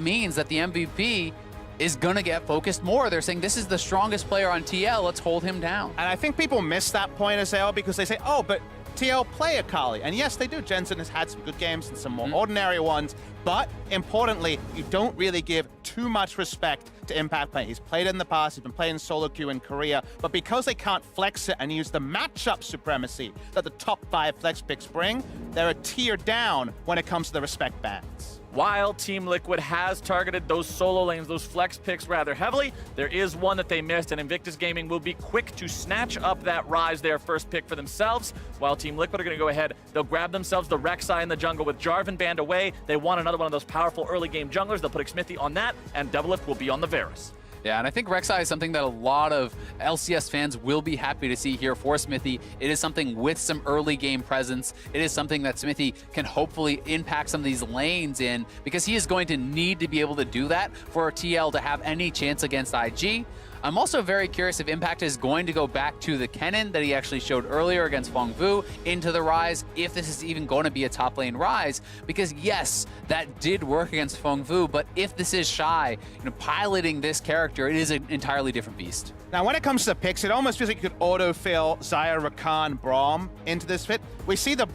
means that the MVP is going to get focused more. They're saying this is the strongest player on TL, let's hold him down. And I think people miss that point as well because they say, oh, but TL play Akali. And yes, they do. Jensen has had some good games and some more ordinary ones. But importantly, you don't really give too much respect to Impact play. He's played in the past. He's been playing solo queue in Korea. But because they can't flex it and use the matchup supremacy that the top 5 flex picks bring, they're a tier down when it comes to the respect bans. While Team Liquid has targeted those solo lanes, those flex picks rather heavily, there is one that they missed, and Invictus Gaming will be quick to snatch up that Ryze, their first pick for themselves. While Team Liquid are going to go ahead, they'll grab themselves the Rek'Sai in the jungle with Jarvan banned away. They want another one of those powerful early game junglers. They'll put Xmithie on that, and Doublelift will be on the Varus. Yeah, and I think Rek'Sai is something that a lot of LCS fans will be happy to see here for Xmithie. It is something with some early game presence. It is something that Xmithie can hopefully impact some of these lanes in, because he is going to need to be able to do that for TL to have any chance against IG. I'm also very curious if Impact is going to go back to the Kennen that he actually showed earlier against Feng Vu into the Ryze, if this is even going to be a top lane Ryze, because yes, that did work against Feng Vu, but if this is Shy, piloting this character, it is an entirely different beast. Now, when it comes to picks, it almost feels like you could autofill Xayah, Rakan, Braum into this fit. We see the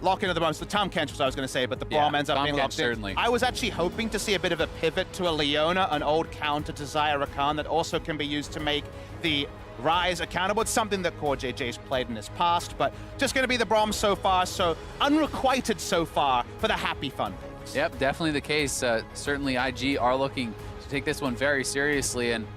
lock into the Braum. So the Tahm Kench was what I was going to say, but the Braum ends up being locked in. Certainly. I was actually hoping to see a bit of a pivot to a Leona, an old counter to Xayah Rakan that also can be used to make the Ryze accountable. It's something that Core JJ's played in his past, but just going to be the Braum so far, so unrequited so far for the happy fun picks. Yep, definitely the case. Certainly IG are looking to take this one very seriously, and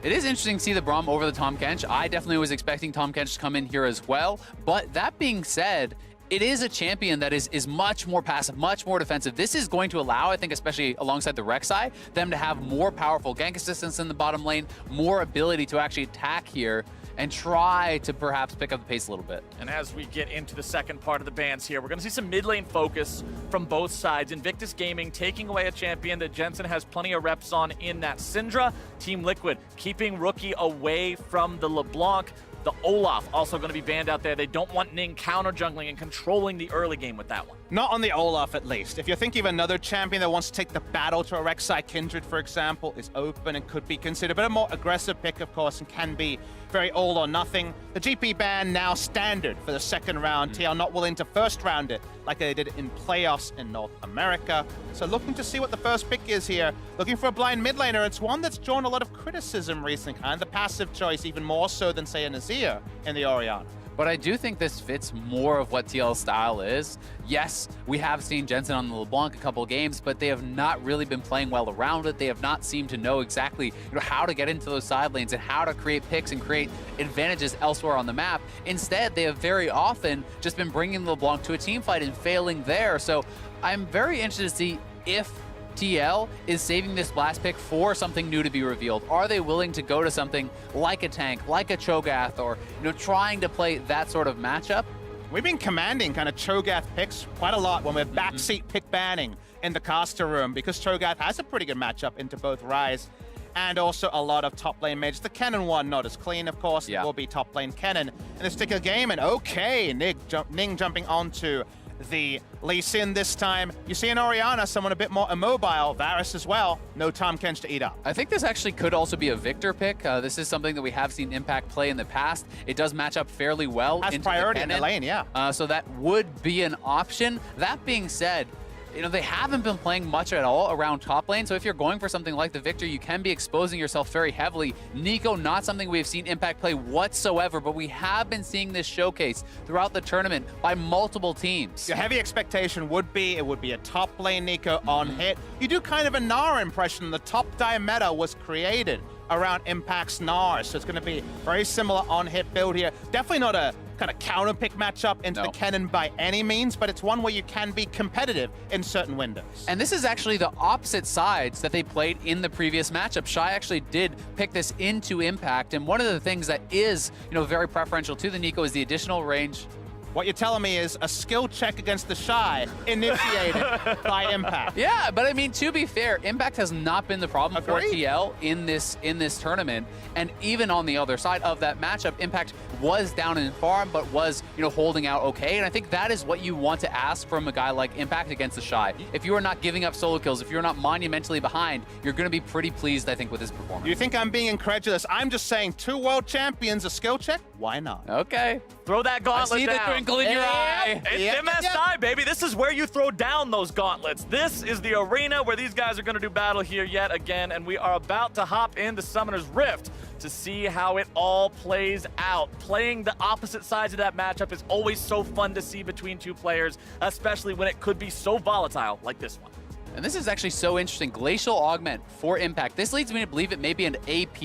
it is interesting to see the Braum over the Tahm Kench. I definitely was expecting Tahm Kench to come in here as well, but that being said, it is a champion that is much more passive, much more defensive. This is going to allow, I think, especially alongside the Rek'Sai, them to have more powerful gank assistance in the bottom lane, more ability to actually attack here, and try to perhaps pick up the pace a little bit. And as we get into the second part of the bans here, we're going to see some mid lane focus from both sides. Invictus Gaming taking away a champion that Jensen has plenty of reps on in that Syndra. Team Liquid keeping Rookie away from the LeBlanc. The Olaf also going to be banned out there. They don't want Ning counter jungling and controlling the early game with that one. Not on the Olaf, at least. If you're thinking of another champion that wants to take the battle to a Rek'Sai, Kindred, for example, is open and could be considered, but a more aggressive pick, of course, and can be very all or nothing. The GP ban now standard for the second round. TL not willing to first round it like they did in playoffs in North America. So looking to see what the first pick is here. Looking for a blind mid laner. It's one that's drawn a lot of criticism recently, kind of the passive choice, even more so than, say, a Nazir in the Orianna. But I do think this fits more of what TL's style is. Yes, we have seen Jensen on the LeBlanc a couple of games, but they have not really been playing well around it. They have not seemed to know exactly how to get into those side lanes and how to create picks and create advantages elsewhere on the map. Instead, they have very often just been bringing the LeBlanc to a team fight and failing there. So I'm very interested to see if TL is saving this blast pick for something new to be revealed. Are they willing to go to something like a tank, like a Cho'Gath, or trying to play that sort of matchup? We've been commanding kind of Cho'Gath picks quite a lot when we're backseat pick banning in the caster room, because Cho'Gath has a pretty good matchup into both Ryze and also a lot of top lane mages. The Kennen one, not as clean, of course. It will be top lane Kennen in this particular game. And okay, Ning jumping onto the Lee Sin this time. You see an Orianna, someone a bit more immobile. Varus as well. No Tahm Kench to eat up. I think this actually could also be a Victor pick. This is something that we have seen Impact play in the past. It does match up fairly well. Has priority in the lane, yeah. So that would be an option. That being said, they haven't been playing much at all around top lane, so if you're going for something like the Victor, you can be exposing yourself very heavily. Neeko, not something we've seen Impact play whatsoever, but we have been seeing this showcase throughout the tournament by multiple teams. Your heavy expectation would be, it would be a top lane Neeko on hit. You do kind of a Gnar impression. The top die meta was created around Impact's Gnar, so it's going to be very similar on hit build here. Definitely not a kind of counter pick matchup into the Kennen by any means, but it's one where you can be competitive in certain windows. And this is actually the opposite sides that they played in the previous matchup. Shy actually did pick this into Impact, and one of the things that is very preferential to the Neeko is the additional range What you're telling me is a skill check against the Shy initiated by Impact. Yeah, but I mean, to be fair, Impact has not been the problem for TL in this tournament. And even on the other side of that matchup, Impact was down in farm, but was, holding out okay. And I think that is what you want to ask from a guy like Impact against the Shy. If you are not giving up solo kills, if you're not monumentally behind, you're going to be pretty pleased, I think, with his performance. You think I'm being incredulous? I'm just saying 2 world champions, a skill check? Why not? Okay. Throw that gauntlet down. I see the twinkle in your eye. It's MSI, baby. This is where you throw down those gauntlets. This is the arena where these guys are going to do battle here yet again, and we are about to hop into Summoner's Rift to see how it all plays out. Playing the opposite sides of that matchup is always so fun to see between two players, especially when it could be so volatile like this one. And this is actually so interesting. Glacial Augment for Impact. This leads me to believe it may be an AP.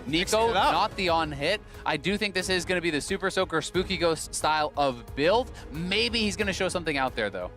Nico, not the on-hit. I do think this is going to be the Super Soaker Spooky Ghost style of build. Maybe he's going to show something out there, though.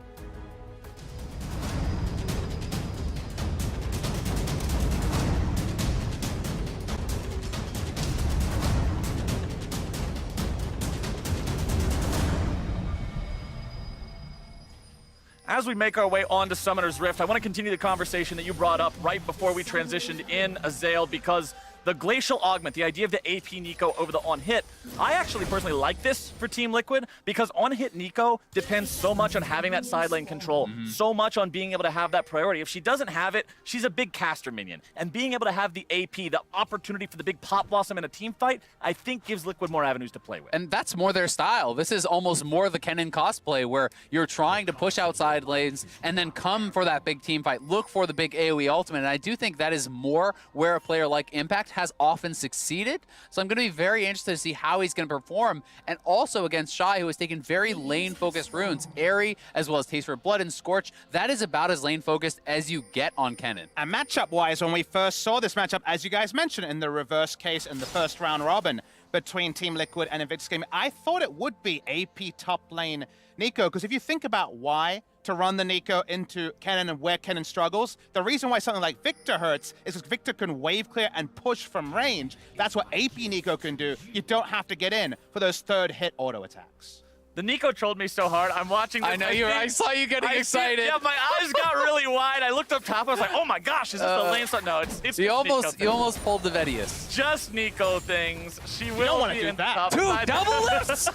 As we make our way on to Summoner's Rift, I want to continue the conversation that you brought up right before we transitioned in, Azael, because the Glacial Augment, the idea of the AP Nico over the on-hit, I actually personally like this for Team Liquid because on-hit Nico depends so much on having that side lane control, so much on being able to have that priority. If she doesn't have it, she's a big caster minion. And being able to have the AP, the opportunity for the big Pop Blossom in a team fight, I think gives Liquid more avenues to play with. And that's more their style. This is almost more the Kennen cosplay where you're trying to push outside lanes and then come for that big team fight, look for the big AoE ultimate. And I do think that is more where a player like Impact has often succeeded. So I'm going to be very interested to see how he's going to perform. And also against Shy, who has taken very lane-focused runes. Airy, as well as Taste for Blood and Scorch. That is about as lane-focused as you get on Kennen. And matchup-wise, when we first saw this matchup, as you guys mentioned in the reverse case in the first round robin between Team Liquid and Invictus Gaming, I thought it would be AP top lane Nico, because if you think about why to run the Nico into Kennen and where Kennen struggles, the reason why something like Victor hurts is because Victor can wave clear and push from range. That's what AP Nico can do. You don't have to get in for those third hit auto attacks. The Nico trolled me so hard. I'm watching this. I know I saw you getting excited. Yeah, my eyes got really wide. I looked up top. I was like, oh my gosh, is this the lane? No, it's you almost pulled the Vedius. Just Nico things. She will be in that. top side. 2 double lifts!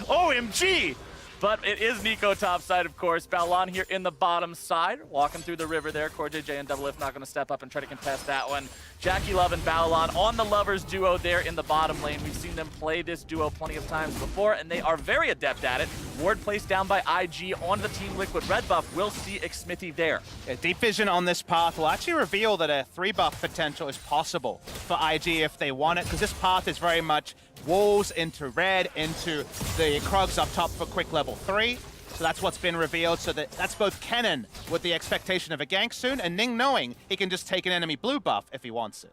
OMG! But it is Nico top side, of course. Balon here in the bottom side, walking through the river there. Core JJ and Double Lift not going to step up and try to contest that one. Jackie Love and Balon on the Lovers duo there in the bottom lane. We've seen them play this duo plenty of times before, and they are very adept at it. Ward placed down by IG on the Team Liquid red buff. We'll see Xmithy there. Deep Vision on this path will actually reveal that a 3-buff potential is possible for IG if they want it, because this path is very much walls into red, into the Krugs up top for quick level 3. So that's what's been revealed. So that's both Kennen with the expectation of a gank soon, and Ning knowing he can just take an enemy blue buff if he wants it.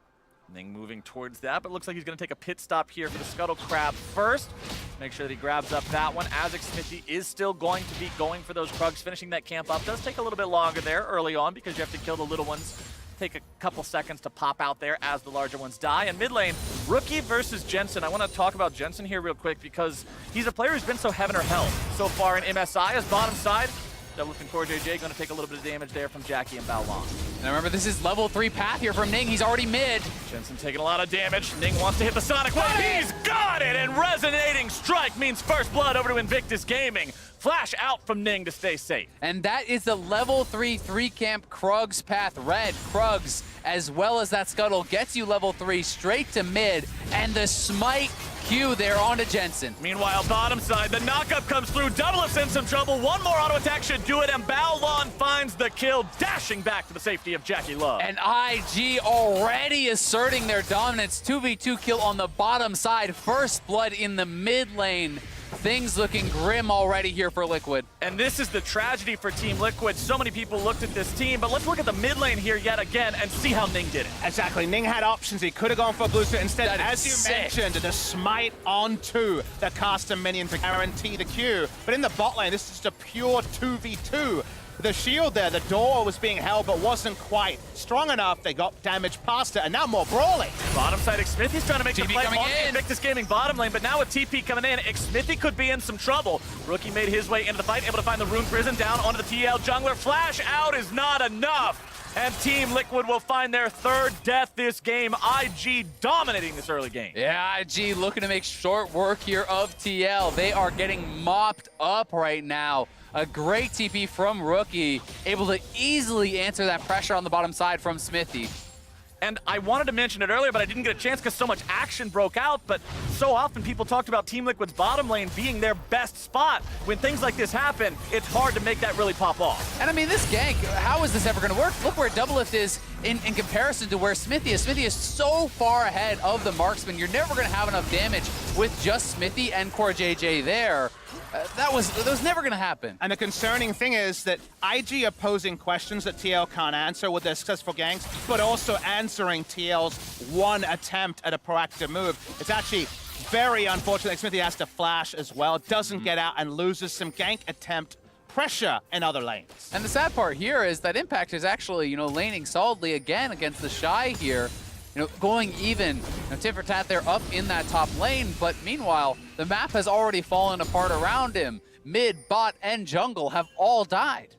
Ning moving towards that, but looks like he's going to take a pit stop here for the Scuttle Crab first. Make sure that he grabs up that one. As Xmithy is still going to be going for those Krugs. Finishing that camp up does take a little bit longer there early on because you have to kill the little ones. Take a couple seconds to pop out there as the larger ones die. And mid lane, Rookie versus Jensen. I want to talk about Jensen here real quick because he's a player who's been so heaven or hell so far in MSI. As bottom side, Double and Core JJ going to take a little bit of damage there from Jackie and Baolon. And remember, this is level 3 path here from Ning. He's already mid. Jensen taking a lot of damage. Ning wants to hit the Sonic Wave. He's got it! And Resonating Strike means first blood over to Invictus Gaming. Flash out from Ning to stay safe. And that is the level 3 camp Krugs path. Red, Krugs, as well as that Scuttle gets you level 3 straight to mid. And the Smite Q there onto Jensen. Meanwhile, bottom side, the knockup comes through. Doublelift's in some trouble. One more auto attack should do it, and Baolon finds the kill, dashing back to the safety of Jackie Love. And IG already asserting their dominance. 2v2 kill on the bottom side. First blood in the mid lane. Things looking grim already here for Liquid. And this is the tragedy for Team Liquid. So many people looked at this team, but let's look at the mid lane here yet again and see how Ning did it. Exactly, Ning had options. He could have gone for a blue suit. Instead, as you sick. mentioned, the smite onto the caster minion to guarantee the Q. But in the bot lane, this is just a pure 2v2. the shield there. The door was being held, but wasn't quite strong enough. They got damage past it, and now more brawling. Bottom side, Xmithy's trying to make the TP play coming on in. Invictus Gaming bottom lane, but now with TP coming in, Xmithy could be in some trouble. Rookie made his way into the fight, able to find the Rune Prison down onto the TL jungler. Flash out is not enough. And Team Liquid will find their third death this game. IG dominating this early game. Yeah, IG looking to make short work here of TL. They are getting mopped up right now. A great TP from Rookie, able to easily answer that pressure on the bottom side from Smithy. And I wanted to mention it earlier, but I didn't get a chance because so much action broke out. But so often people talked about Team Liquid's bottom lane being their best spot. When things like this happen, it's hard to make that really pop off. And I mean, this gank, how is this ever going to work? Look where Doublelift is in comparison to where Smithy is. Smithy is so far ahead of the marksman. You're never going to have enough damage with just Smithy and Core JJ there. That was never going to happen. And the concerning thing is that IG are posing questions that TL can't answer with their successful ganks, but also answering TL's one attempt at a proactive move. It's actually very unfortunate. Smithy has to flash as well, doesn't get out and loses some gank attempt pressure in other lanes. And the sad part here is that Impact is actually, laning solidly again against the Shy here. Going even, tit for tat, they're up in that top lane, but meanwhile, the map has already fallen apart around him. Mid, bot, and jungle have all died.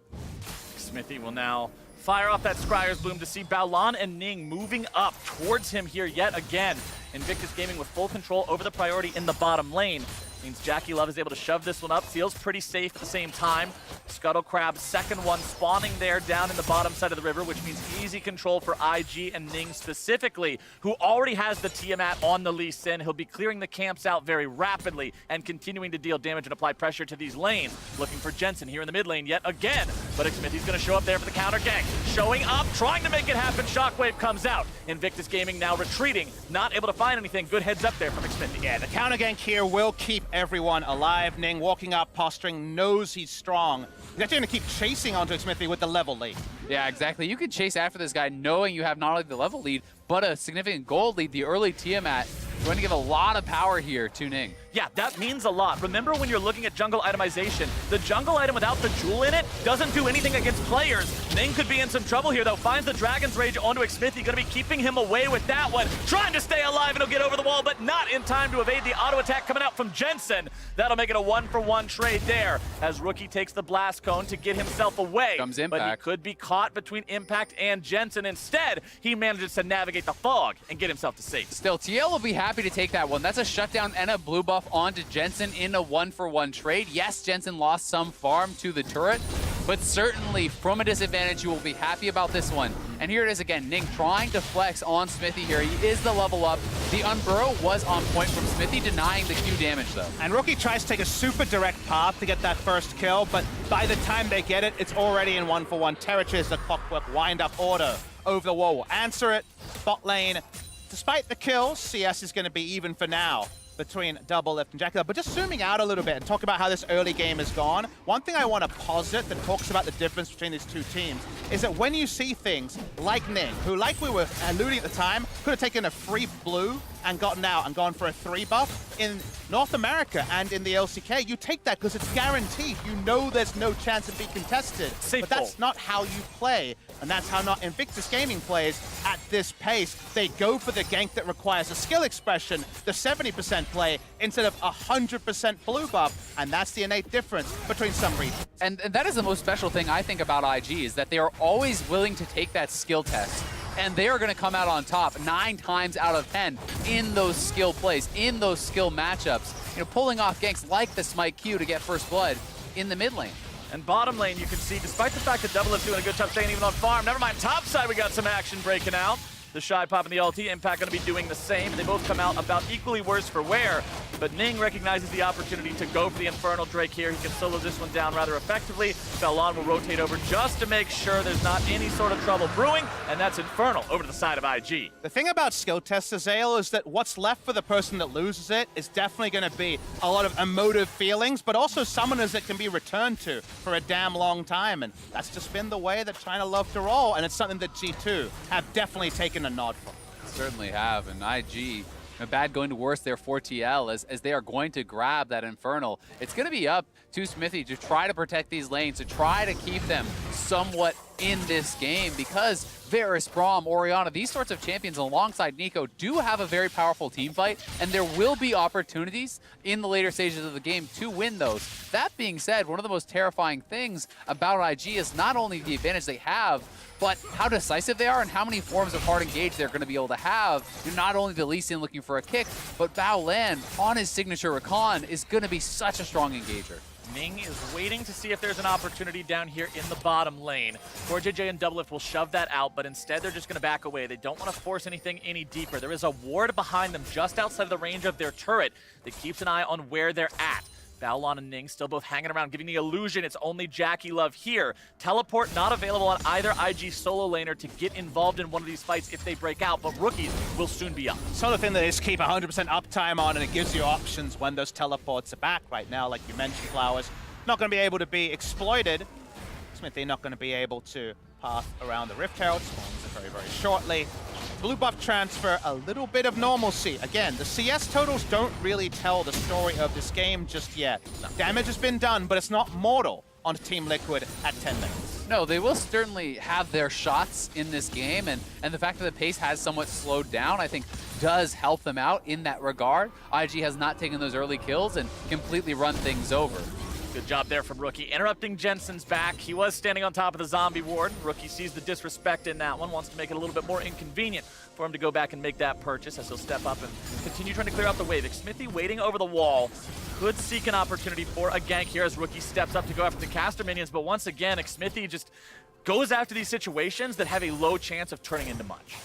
Smithy will now fire off that Scryer's Bloom to see Baolan and Ning moving up towards him here yet again. Invictus Gaming with full control over the priority in the bottom lane. Means Jackie Love is able to shove this one up. Feels pretty safe at the same time. Scuttle Crab, second one spawning there down in the bottom side of the river, which means easy control for IG and Ning specifically, who already has the Tiamat on the Lee Sin. He'll be clearing the camps out very rapidly and continuing to deal damage and apply pressure to these lanes. Looking for Jensen here in the mid lane yet again, but Xmithy's going to show up there for the counter gank. Showing up, trying to make it happen. Shockwave comes out. Invictus Gaming now retreating, not able to find anything. Good heads up there from Xmithy. Yeah, the counter gank here will keep everyone alive. Ning walking up, posturing, knows he's strong. He's actually going to keep chasing onto Smithy with the level lead. Yeah, exactly. You could chase after this guy knowing you have not only the level lead, but a significant gold lead. The early Tiamat going to give a lot of power here to Ning. Yeah, that means a lot. Remember when you're looking at jungle itemization, the jungle item without the jewel in it doesn't do anything against players. Ning could be in some trouble here, though. Finds the Dragon's Rage onto Xmithy. Going to be keeping him away with that one. Trying to stay alive, and he'll get over the wall, but not in time to evade the auto attack coming out from Jensen. That'll make it a 1-for-1 trade there, as Rookie takes the blast cone to get himself away. Comes Impact. But he could be caught between Impact and Jensen. Instead, he manages to navigate the fog and get himself to safety. Still, TL will be happy to take that one. That's a shutdown and a blue buff onto Jensen in a 1-for-1 trade. Yes, Jensen lost some farm to the turret, but certainly from a disadvantage, you will be happy about this one. And here it is again, Ning trying to flex on Smithy here. He is the level up. The Unburrow was on point from Smithy, denying the Q damage though. And Rookie tries to take a super direct path to get that first kill, but by the time they get it, it's already in 1-for-1 territory as the clockwork wind-up order over the wall will answer it. Bot lane, despite the kills, CS is going to be even for now between Doublelift and Jackie Love. But just zooming out a little bit and talk about how this early game has gone, one thing I want to posit that talks about the difference between these two teams is that when you see things like Ning, who, like we were alluding at the time, could have taken a free blue and gotten out and gone for a 3 buff in North America and in the LCK, you take that because it's guaranteed. You know there's no chance of being contested. But that's not how you play, and that's how not Invictus Gaming plays at this pace. They go for the gank that requires a skill expression, the 70% play, instead of 100% blue buff, and that's the innate difference between some regions. And that is the most special thing I think about IG, is that they are always willing to take that skill test. And they are going to come out on top 9 times out of 10 in those skill plays, in those skill matchups. Pulling off ganks like the Smite Q to get first blood in the mid lane. And bottom lane, you can see, despite the fact that Doublelift doing a good job staying even on farm, never mind, top side, we got some action breaking out. The Shy popping the ulti, Impact going to be doing the same. They both come out about equally worse for wear, but Ning recognizes the opportunity to go for the Infernal Drake here. He can solo this one down rather effectively. Baolan will rotate over just to make sure there's not any sort of trouble brewing, and that's Infernal over to the side of IG. The thing about skill tests, Azael, is that what's left for the person that loses it is definitely going to be a lot of emotive feelings, but also summoners that can be returned to for a damn long time, and that's just been the way that China love to roll, and it's something that G2 have definitely taken a nod from. Certainly have, and IG Bad going to worse there for TL as they are going to grab that Infernal. It's going to be up to Smithy to try to protect these lanes, to try to keep them somewhat in this game, because Varus, Braum, Orianna, these sorts of champions alongside Nico do have a very powerful team fight, and there will be opportunities in the later stages of the game to win those. That being said, one of the most terrifying things about IG is not only the advantage they have, but how decisive they are and how many forms of hard engage they're going to be able to have. Not only the Lee Sin looking for a kick, but Bao Lan on his signature Rakan is going to be such a strong engager. Ning is waiting to see if there's an opportunity down here in the bottom lane. 4JJ and Doublelift will shove that out, but instead they're just going to back away. They don't want to force anything any deeper. There is a ward behind them just outside of the range of their turret that keeps an eye on where they're at. Baolan and Ning still both hanging around, giving the illusion it's only Jackie Love here. Teleport not available on either IG solo laner to get involved in one of these fights if they break out, but rookies will soon be up. Sort of thing that is keep 100% uptime on, and it gives you options when those teleports are back. Right now, like you mentioned, Flowers, not going to be able to be exploited. Smithy not going to be able to path around the Rift Herald. Spawns it very, very shortly. Blue buff transfer, a little bit of normalcy. Again, the CS totals don't really tell the story of this game just yet. No. Damage has been done, but it's not mortal on Team Liquid at 10 minutes. No, they will certainly have their shots in this game, and the fact that the pace has somewhat slowed down, I think, does help them out in that regard. IG has not taken those early kills and completely run things over. Good job there from Rookie. Interrupting Jensen's back. He was standing on top of the zombie ward. Rookie sees the disrespect in that one, wants to make it a little bit more inconvenient for him to go back and make that purchase as he'll step up and continue trying to clear out the wave. Smithy waiting over the wall. Could seek an opportunity for a gank here as Rookie steps up to go after the caster minions, but once again, Smithy just goes after these situations that have a low chance of turning into much.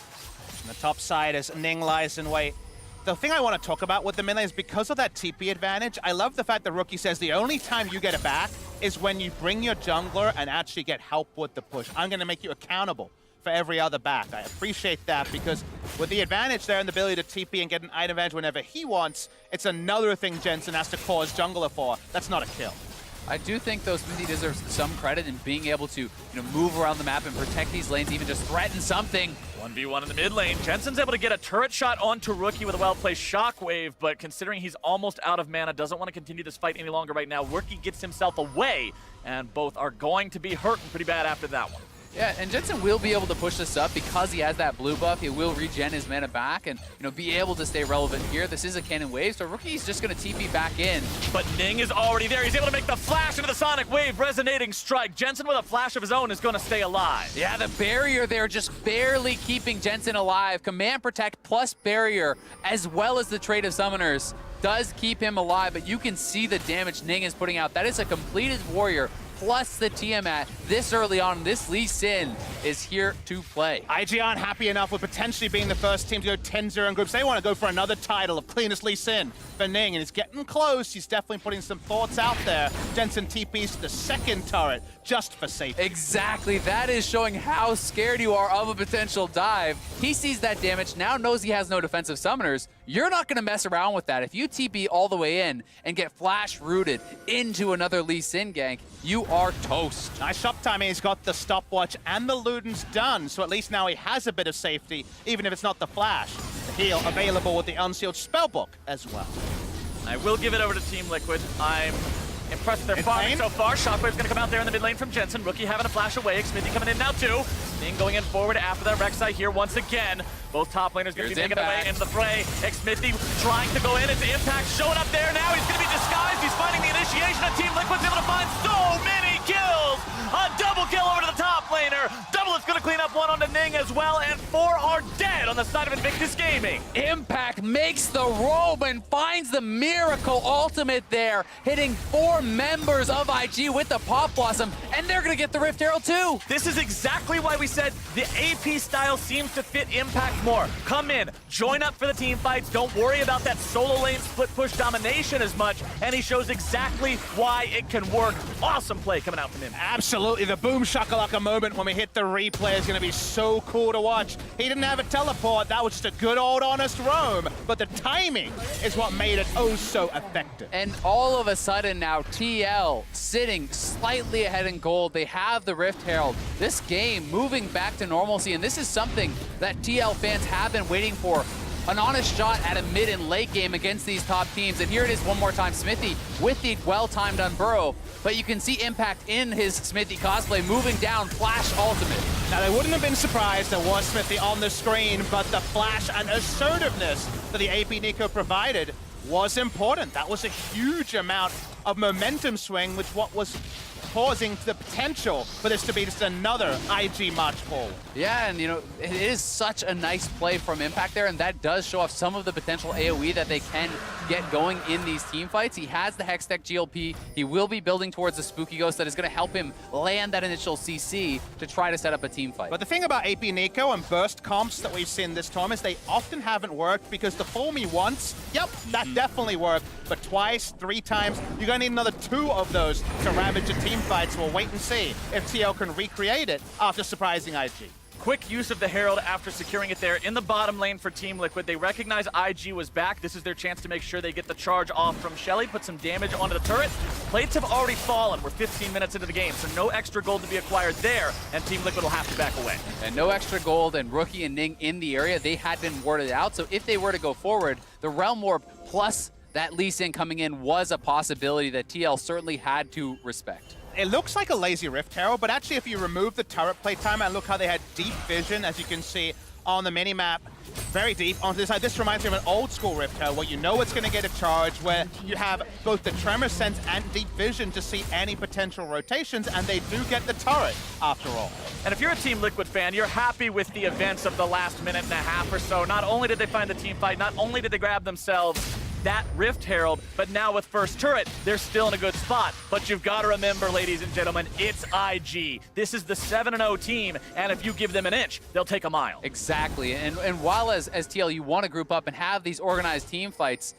On the top side as Ning lies in wait. The thing I want to talk about with the melee is because of that TP advantage, I love the fact that Rookie says the only time you get it back is when you bring your jungler and actually get help with the push. I'm going to make you accountable for every other back. I appreciate that because with the advantage there and the ability to TP and get an item advantage whenever he wants, it's another thing Jensen has to cause jungler for. That's not a kill. I do think, though, Smithy deserves some credit in being able to move around the map and protect these lanes, even just threaten something. 1v1 in the mid lane. Jensen's able to get a turret shot onto Rookie with a well-placed shockwave, but considering he's almost out of mana, doesn't want to continue this fight any longer right now. Rookie gets himself away, and both are going to be hurting pretty bad after that one. Yeah, and Jensen will be able to push this up because he has that blue buff. He will regen his mana back and be able to stay relevant here. This is a cannon wave, so Rookie's just going to TP back in. But Ning is already there. He's able to make the flash into the Sonic Wave, resonating strike. Jensen with a flash of his own is going to stay alive. Yeah, the barrier there just barely keeping Jensen alive. Command Protect plus barrier, as well as the Trade of Summoners, does keep him alive, but you can see the damage Ning is putting out. That is a completed warrior plus the Tiamat this early on. This Lee Sin is here to play. IG aren't happy enough with potentially being the first team to go 10-0 in groups. They want to go for another title of cleanest Lee Sin for Ning, and he's getting close. He's definitely putting some thoughts out there. Jensen TPs to the second turret just for safety. Exactly. That is showing how scared you are of a potential dive. He sees that damage, now knows he has no defensive summoners. You're not going to mess around with that. If you TP all the way in and get flash rooted into another Lee Sin gank, you are toast. Nice shop timing. He's got the stopwatch and the Luden's done, so at least now he has a bit of safety, even if it's not the flash. The heal available with the Unsealed Spellbook as well. I will give it over to Team Liquid. I'm impressed with their farming so far. Shockwave's going to come out there in the mid lane from Jensen. Rookie having a flash away. Smithy coming in now too. Ning going in forward after that Rek'Sai here once again. Both top laners going to be making their way into the fray. Smithy trying to go in. It's Impact showing up there now. He's going to be disguised. He's finding the initiation, and Team Liquid's able to find so many kills. A double kill over to the top laner. Doublelift's going to clean up one onto Ning as well, and 4 are dead on the side of Invictus Gaming. Impact makes the robe and finds the miracle ultimate there, hitting 4 members of IG with the Pop Blossom, and they're going to get the Rift Herald too. This is exactly why we said the AP style seems to fit Impact more. Come in, join up for the team fights, don't worry about that solo lane split push domination as much, and he shows exactly why it can work. Awesome play coming out from him. Absolutely, the boom shakalaka moment when we hit the replay is going to be so cool to watch. He didn't have a teleport, that was just a good old honest roam, but the timing is what made it oh so effective. And all of a sudden now, TL sitting slightly ahead in gold. They have the Rift Herald. This game moving back to normalcy, and this is something that TL fans have been waiting for an honest shot at a mid and late game against these top teams. And here it is one more time, Smithy with the well-timed unburrow. But you can see Impact in his Smithy cosplay moving down Flash ultimate. Now, they wouldn't have been surprised there was Smithy on the screen, but the flash and assertiveness that the AP Nico provided was important. That was a huge amount of momentum swing, which what was causing the potential for this to be just another IG march ball. Yeah, and you know, it is such a nice play from Impact there, and that does show off some of the potential AoE that they can get going in these team fights. He has the Hextech GLP. He will be building towards the Spooky Ghost that is going to help him land that initial CC to try to set up a team fight. But the thing about AP Nico and burst comps that we've seen this time is they often haven't worked, because the fool me once, yep, that definitely worked, but twice, 3 times, you're going to need another 2 of those to ravage a team fight. So we'll wait and see if TL can recreate it after surprising IG. Quick use of the Herald after securing it there in the bottom lane for Team Liquid. They recognize IG was back. This is their chance to make sure they get the charge off from Shelly, put some damage onto the turret. Plates have already fallen. We're 15 minutes into the game, so no extra gold to be acquired there, and Team Liquid will have to back away. And no extra gold, and Rookie and Ning in the area. They had been warded out, so if they were to go forward, the Realm Warp plus that Lee Sin coming in was a possibility that TL certainly had to respect. It looks like a lazy Rift Herald, but actually if you remove the turret play time and look how they had deep vision, as you can see on the minimap, very deep onto this side. This reminds me of an old school Rift Herald where you know it's going to get a charge, where you have both the tremor sense and deep vision to see any potential rotations, and they do get the turret after all. And if you're a Team Liquid fan, you're happy with the events of the last minute and a half or so. Not only did they find the team fight, not only did they grab themselves that Rift Herald, but now with first turret, they're still in a good spot. But you've got to remember, ladies and gentlemen, it's IG. This is the 7-0 team, and if you give them an inch, they'll take a mile. Exactly, and while as TL you want to group up and have these organized team fights,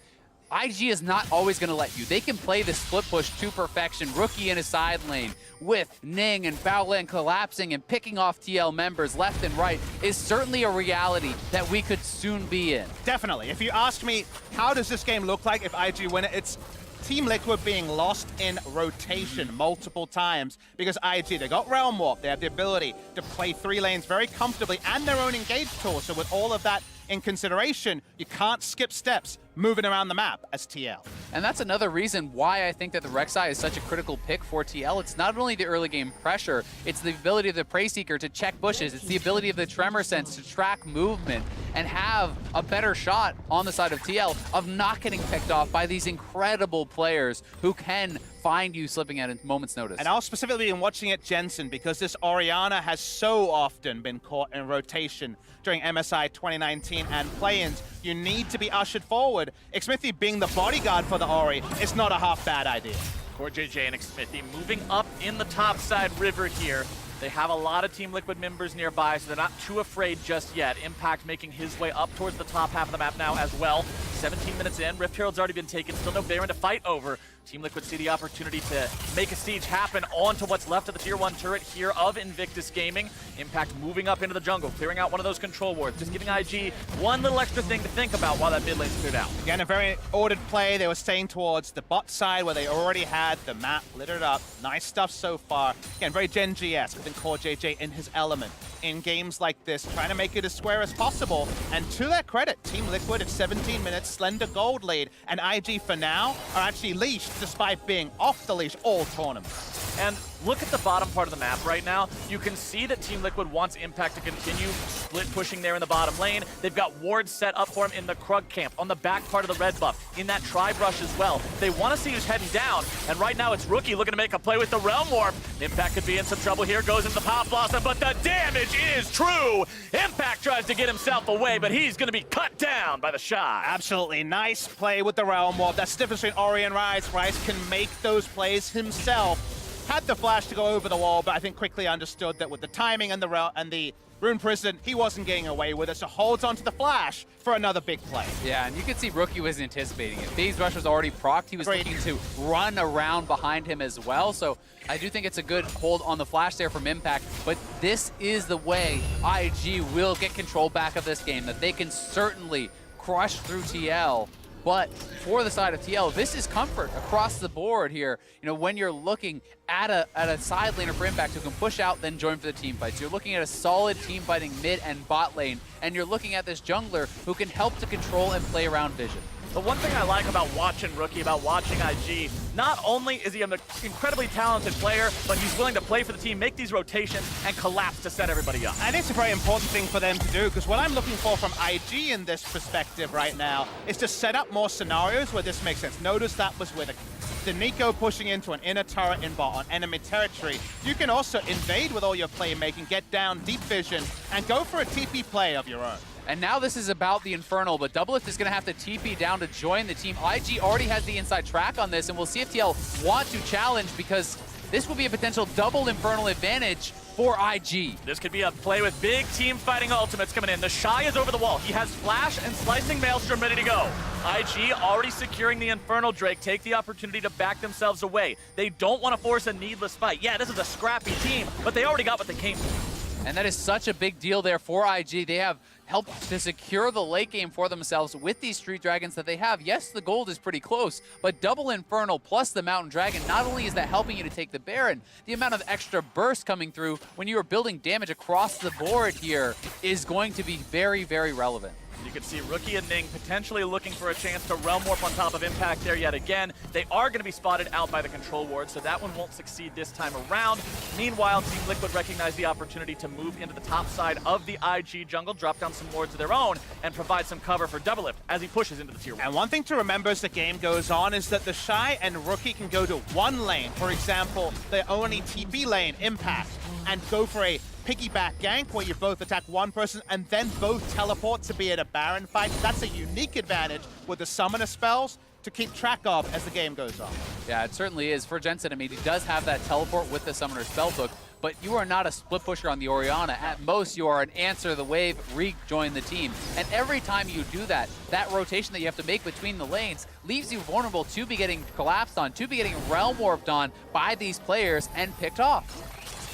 IG is not always going to let you. They can play the split push to perfection. Rookie in a side lane with Ning and Baolan collapsing and picking off TL members left and right is certainly a reality that we could soon be in. Definitely. If you ask me, how does this game look like if IG win it? It's Team Liquid being lost in rotation multiple times, because IG, they got Realm Warp, they have the ability to play 3 lanes very comfortably and their own engage tool. So with all of that in consideration, you can't skip steps moving around the map as TL. And that's another reason why I think that the Rek'Sai is such a critical pick for TL. It's not only the early game pressure, it's the ability of the Prey Seeker to check bushes, it's the ability of the Tremor Sense to track movement and have a better shot on the side of TL of not getting picked off by these incredible players who can find you slipping at a moment's notice. And I'll specifically been watching it Jensen, because this Orianna has so often been caught in rotation during MSI 2019 and play-ins. You need to be ushered forward. Xmithy being the bodyguard for the Ori is not a half bad idea. CoreJJ and Xmithy moving up in the top side river here. They have a lot of Team Liquid members nearby, so they're not too afraid just yet. Impact making his way up towards the top half of the map now as well. 17 minutes in, Rift Herald's already been taken, still no Baron to fight over. Team Liquid see the opportunity to make a siege happen onto what's left of the Tier 1 turret here of Invictus Gaming. Impact moving up into the jungle, clearing out one of those control wards, just giving IG one little extra thing to think about while that mid lane's cleared out. Again, a very ordered play. They were staying towards the bot side where they already had the map littered up. Nice stuff so far. Again, very Gen G-esque within CoreJJ in his element. In games like this, trying to make it as square as possible. And to their credit, Team Liquid at 17 minutes, slender gold lead, and IG for now are actually leashed despite being off the leash all tournament. And look at the bottom part of the map right now. You can see that Team Liquid wants Impact to continue split pushing there in the bottom lane. They've got wards set up for him in the Krug camp, on the back part of the red buff, in that tri-brush as well. They want to see who's heading down, and right now it's Rookie looking to make a play with the Realm Warp. Impact could be in some trouble here, goes into the Pop Blossom, but the damage is true! Impact tries to get himself away, but he's going to be cut down by the shot. Absolutely nice play with the Realm Warp. That's the difference between Ori and Rise. Rise can make those plays himself. Had the flash to go over the wall, but I think quickly understood that with the timing and the Rune Prison, he wasn't getting away with it, so holds onto the flash for another big play. Yeah, and you can see Rookie was anticipating it. Phase Rush was already procced. He was looking to run around behind him as well, so I do think it's a good hold on the flash there from Impact, but this is the way IG will get control back of this game, that they can certainly crush through TL But for the side of TL, this is comfort across the board here. You know, when you're looking at a side laner for Impact who can push out, then join for the team fights. You're looking at a solid team fighting mid and bot lane, and you're looking at this jungler who can help to control and play around Vision. The one thing I like about watching Rookie, about watching IG, not only is he an incredibly talented player, but he's willing to play for the team, make these rotations, and collapse to set everybody up. And it's a very important thing for them to do, because what I'm looking for from IG in this perspective right now is to set up more scenarios where this makes sense. Notice that was with the Nico pushing into an inner turret in bot on enemy territory. You can also invade with all your playmaking, get down deep vision, and go for a TP play of your own. And now this is about the Infernal, but Doublelift is going to have to TP down to join the team. IG already has the inside track on this, and we'll see if TL want to challenge, because this will be a potential double Infernal advantage for IG. This could be a play with big team fighting ultimates coming in. The Shy is over the wall. He has Flash and Slicing Maelstrom ready to go. IG already securing the Infernal Drake, take the opportunity to back themselves away. They don't want to force a needless fight. Yeah, this is a scrappy team, but they already got what they came for. And that is such a big deal there for IG. They have helped to secure the late game for themselves with these Street Dragons that they have. Yes, the gold is pretty close, but double Infernal plus the Mountain Dragon, not only is that helping you to take the Baron, the amount of extra burst coming through when you are building damage across the board here is going to be very, very relevant. You can see Rookie and Ning potentially looking for a chance to Realm Warp on top of Impact there yet again. They are going to be spotted out by the Control Ward, so that one won't succeed this time around. Meanwhile, Team Liquid recognize the opportunity to move into the top side of the IG jungle, drop down some wards of their own, and provide some cover for Doublelift as he pushes into the tier 1. And one thing to remember as the game goes on is that the Shy and Rookie can go to one lane, for example, their only TP lane, Impact, and go for a piggyback gank where you both attack one person and then both teleport to be at a Baron fight. That's a unique advantage with the summoner spells to keep track of as the game goes on. Yeah, it certainly is. For Jensen, I mean, he does have that teleport with the summoner spellbook, but you are not a split pusher on the Orianna. At most, you are an answer the wave, rejoin the team. And every time you do that, that rotation that you have to make between the lanes leaves you vulnerable to be getting collapsed on, to be getting realm warped on by these players and picked off.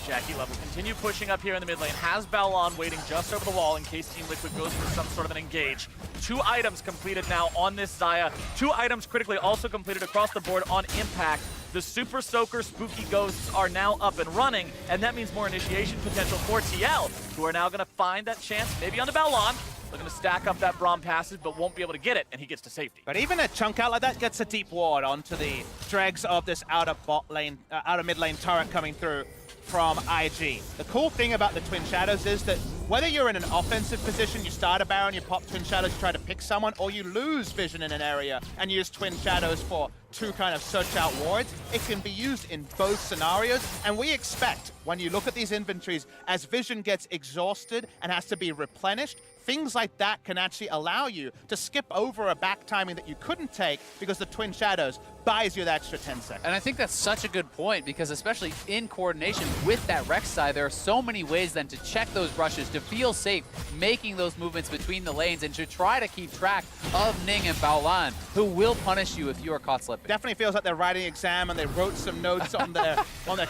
Jackie Love will continue pushing up here in the mid lane. Has Balon waiting just over the wall in case Team Liquid goes for some sort of an engage. 2 items completed now on this Xayah. 2 items critically also completed across the board on Impact. The Super Soaker Spooky Ghosts are now up and running, and that means more initiation potential for TL, who are now going to find that chance, maybe on the Balon. They're going to stack up that Braum passage, but won't be able to get it, and he gets to safety. But even a chunk out like that gets a deep ward onto the dregs of this outer bot lane, outer mid lane turret coming through from IG. The cool thing about the Twin Shadows is that whether you're in an offensive position, you start a Baron, you pop Twin Shadows, you try to pick someone, or you lose vision in an area and use Twin Shadows for 2 kind of search out wards, it can be used in both scenarios. And we expect, when you look at these inventories, as vision gets exhausted and has to be replenished, things like that can actually allow you to skip over a back timing that you couldn't take because the Twin Shadows buys you that extra 10 seconds. And I think that's such a good point, because especially in coordination with that Rek'Sai, there are so many ways then to check those rushes, to feel safe making those movements between the lanes, and to try to keep track of Ning and Baolan, who will punish you if you are caught slipping. Definitely feels like they're writing an exam and they wrote some notes on their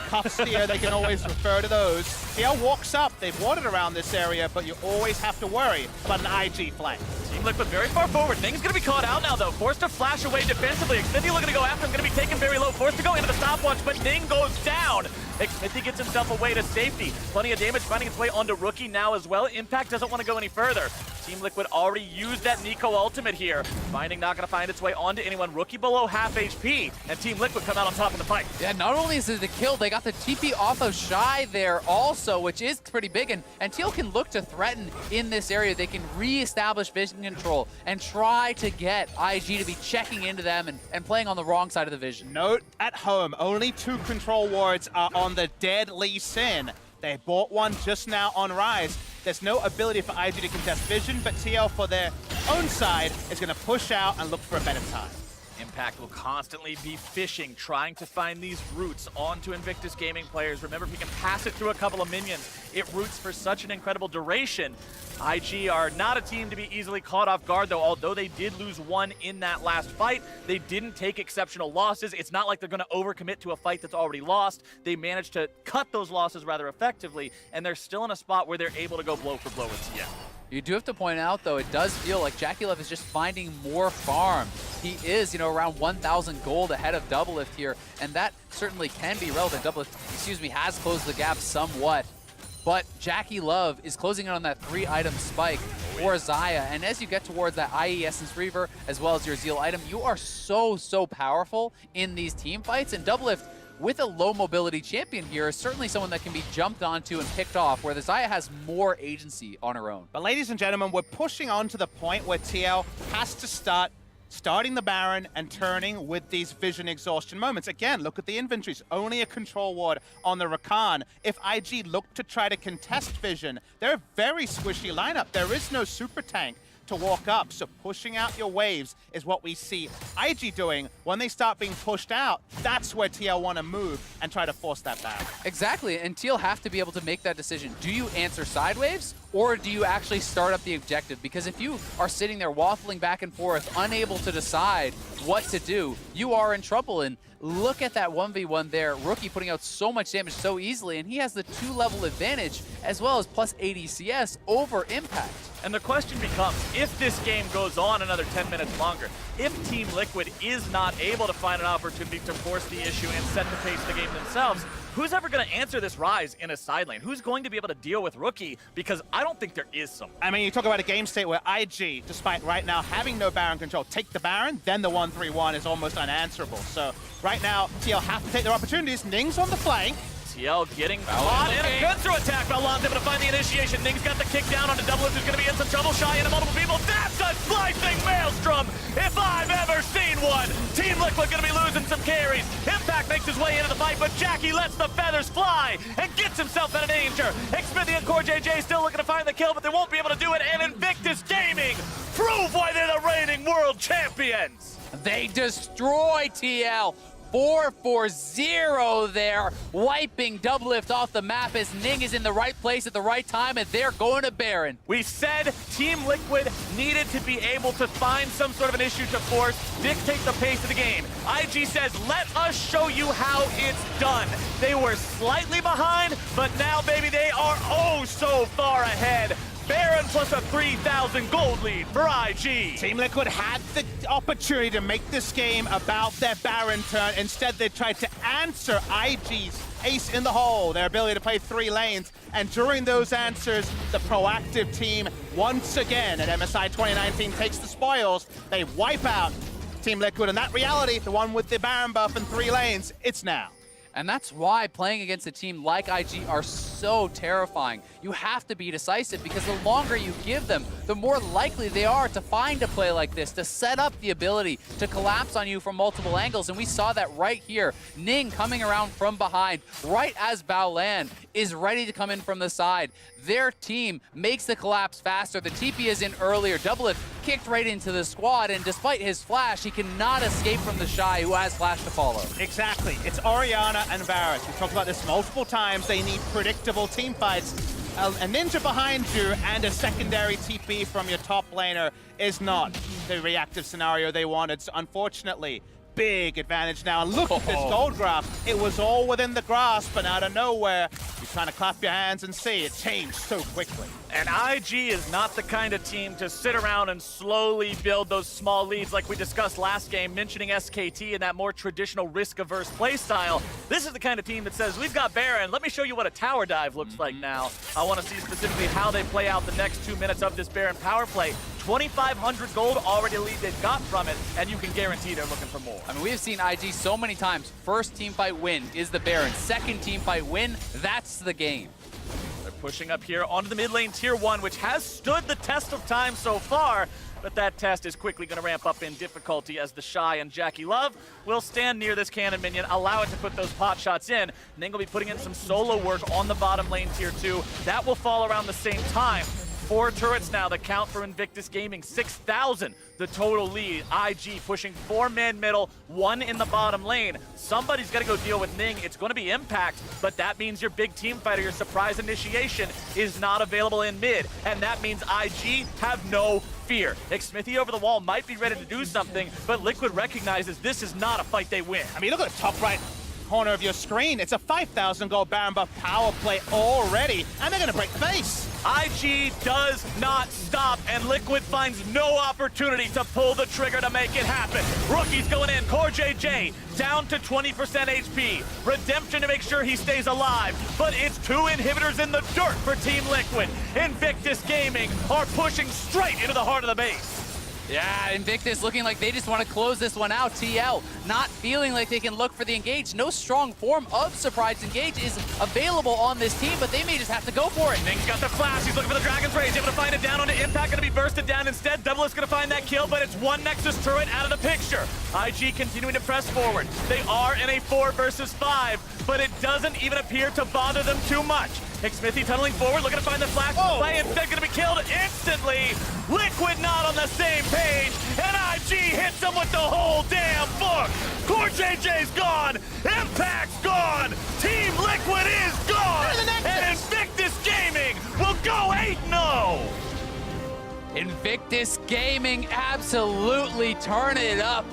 cuffs here. They can always refer to those. TL walks up. They've warded around this area, but you always have to worry about an IG flank. Team Liquid very far forward. Ning's going to be caught out now, though. Forced to flash away defensively. Xmithy looking to go after him. Going to be taken very low. Forced to go into the stopwatch, but Ning goes down. Xmithy gets himself away to safety. Plenty of damage finding its way onto Rookie now as well. Impact doesn't want to go any further. Team Liquid already used that Nico ultimate here. Finding not going to find its way onto anyone. Rookie below half HP, and Team Liquid come out on top of the fight. Yeah, not only is it the kill, they got the TP off of Shy there also, which is pretty big, and TL can look to threaten in this area. They can re-establish vision control and try to get IG to be checking into them and playing on the wrong side of the vision. Note at home, only 2 control wards are on the dead Lee Sin. They bought one just now on Rise. There's no ability for IG to contest vision, but TL for their own side is going to push out and look for a better time. Impact will constantly be fishing, trying to find these routes onto Invictus Gaming players. Remember, if he can pass it through a couple of minions, it roots for such an incredible duration. IG are not a team to be easily caught off guard, though. Although they did lose 1 in that last fight, they didn't take exceptional losses. It's not like they're going to overcommit to a fight that's already lost. They managed to cut those losses rather effectively, and they're still in a spot where they're able to go blow for blow with TL. You do have to point out, though, it does feel like JackeyLove is just finding more farm he is, around 1,000 gold ahead of Doublelift here, and that certainly can be relevant. Doublelift, has closed the gap somewhat, but Jackie Love is closing in on that 3-item spike for Xayah, and as you get towards that IE Essence Reaver, as well as your Zeal item, you are so powerful in these team fights, and Doublelift, with a low mobility champion here, is certainly someone that can be jumped onto and picked off, where the Xayah has more agency on her own. But ladies and gentlemen, we're pushing on to the point where TL has to starting the Baron and turning with these vision exhaustion moments. Again, look at the inventories. Only a control ward on the Rakan. If IG look to try to contest vision, they're a very squishy lineup. There is no super tank to walk up, so pushing out your waves is what we see IG doing. When they start being pushed out, that's where TL want to move and try to force that back. Exactly, and TL have to be able to make that decision. Do you answer side waves, or do you actually start up the objective? Because if you are sitting there waffling back and forth, unable to decide what to do, you are in trouble. And look at that 1v1 there. Rookie putting out so much damage so easily, and he has the 2-level advantage, as well as plus 80 CS over Impact. And the question becomes, if this game goes on another 10 minutes longer, if Team Liquid is not able to find an opportunity to force the issue and set the pace of the game themselves, who's ever going to answer this rise in a side lane? Who's going to be able to deal with Rookie? Because I don't think there is someone. I mean, you talk about a game state where IG, despite right now having no Baron control, take the Baron, then the 1-3-1 is almost unanswerable. So right now, TL have to take their opportunities. Ning's on the flank. TL getting caught in a good through attack. Balon's able to find the initiation. Ning's got the kick down onto Doublelift, who's going to be in some trouble. Shy into multiple people. That's a slicing maelstrom if I've ever seen one. Team Liquid going to be losing some carries. Impact makes his way into the fight, but Jackie lets the feathers fly and gets himself out of danger. Xmithy and Core JJ still looking to find the kill, but they won't be able to do it. And Invictus Gaming prove why they're the reigning world champions. They destroy TL. 4-4-0 there, wiping Doublelift off the map as Ning is in the right place at the right time, and they're going to Baron. We said Team Liquid needed to be able to find some sort of an issue to force, dictate the pace of the game. IG says, let us show you how it's done. They were slightly behind, but now, baby, they are oh so far ahead. Baron plus a 3,000 gold lead for IG. Team Liquid had the opportunity to make this game about their Baron turn. Instead, they tried to answer IG's ace in the hole, their ability to play 3 lanes. And during those answers, the proactive team, once again at MSI 2019, takes the spoils. They wipe out Team Liquid, and that reality, the one with the Baron buff and 3 lanes, it's now. And that's why playing against a team like IG are so terrifying. You have to be decisive, because the longer you give them, the more likely they are to find a play like this, to set up the ability to collapse on you from multiple angles. And we saw that right here. Ning coming around from behind, right as Baolan is ready to come in from the side. Their team makes the collapse faster. The TP is in earlier. Doublelift kicked right into the squad, and despite his flash, he cannot escape from the Shy, who has flash to follow. Exactly. It's Orianna and Varus. We've talked about this multiple times. They need predictable team fights. A ninja behind you and a secondary TP from your top laner is not the reactive scenario they wanted. So unfortunately, big advantage now. And look at this gold graph. It was all within the grasp, and out of nowhere, you're trying to clap your hands and see it changed so quickly. And IG is not the kind of team to sit around and slowly build those small leads like we discussed last game, mentioning SKT and that more traditional risk-averse play style. This is the kind of team that says, we've got Baron, let me show you what a tower dive looks like now. I want to see specifically how they play out the next 2 minutes of this Baron power play. 2,500 gold already lead they've got from it, and you can guarantee they're looking for more. I mean, we've seen IG so many times. First team fight win is the Baron. Second team fight win, that's the game. They're pushing up here onto the mid lane tier 1, which has stood the test of time so far, but that test is quickly going to ramp up in difficulty as the Shy and Jackie Love will stand near this cannon minion, allow it to put those pot shots in. Ning will be putting in some solo work on the bottom lane tier 2. That will fall around the same time. 4 turrets now that count for Invictus Gaming. 6,000 the total lead. IG pushing 4 man middle, 1 in the bottom lane. Somebody's got to go deal with Ning. It's going to be Impact, but that means your big team fighter, your surprise initiation, is not available in mid. And that means IG have no fear. Xmithy over the wall might be ready to do something, but Liquid recognizes this is not a fight they win. I mean, look at the top right. corner of your screen. It's a 5,000 gold Baron buff power play already, and they're going to break the base. IG does not stop, and Liquid finds no opportunity to pull the trigger to make it happen. Rookie's going in. Core JJ down to 20% HP. Redemption to make sure he stays alive, but it's 2 inhibitors in the dirt for Team Liquid. Invictus Gaming are pushing straight into the heart of the base. Yeah, Invictus looking like they just want to close this one out. TL not feeling like they can look for the engage. No strong form of surprise engage is available on this team, but they may just have to go for it. Nink's got the flash. He's looking for the Dragon's Rage. Able to find it down onto Impact. Going to be bursted down instead. Double's going to find that kill, but it's one Nexus turret out of the picture. IG continuing to press forward. They are in a 4 versus 5, but it doesn't even appear to bother them too much. Smithy tunneling forward, looking to find the flash. Play instead going to be killed instantly. Liquid not on the same page, and IG hits him with the whole damn book. Core JJ's gone. Impact's gone. Team Liquid is gone. And Invictus Gaming will go 8-0. Invictus Gaming absolutely turn it up.